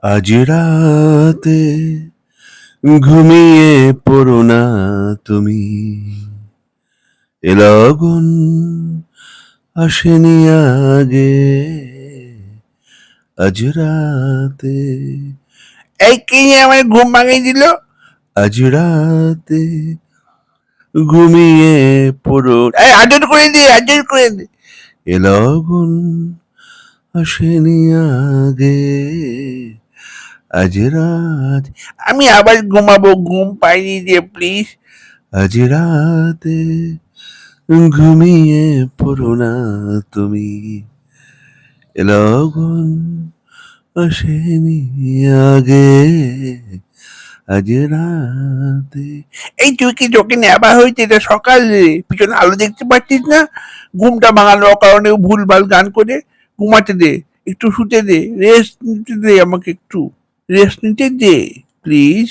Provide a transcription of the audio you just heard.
আজ রাতে ঘুমিয়ে পড়ো না তুমি, এ লগন আসেনি আগে। আজ রাতে এই কে আমার ঘুম ভাঙিয়ে দিল। আজ রাতে ঘুমিয়ে পড়ো, এই আদর করে দে, আদর করে দে। এ লগন আসেনি আগে। আজ রাত আমি আবার ঘুমাবো, ঘুম পাইনি দিয়ে প্লিজ। আজ রাতে ঘুমিয়ে পড়ো না তুমি, এ লগন আসেনি আগে। আজ রাতে এই তুই কি চোখে নেবা হয়েছে? এটা সকাল রে, পিছনে আলো দেখতে পাচ্ছিস না? ঘুমটা ভাঙানোর কারণে ভুলভাল গান করে। ঘুমাতে দে, একটু শুতে দে, রেস্ট নিতে দে, আমাকে একটু রেস্ট নিতে দে প্লিজ।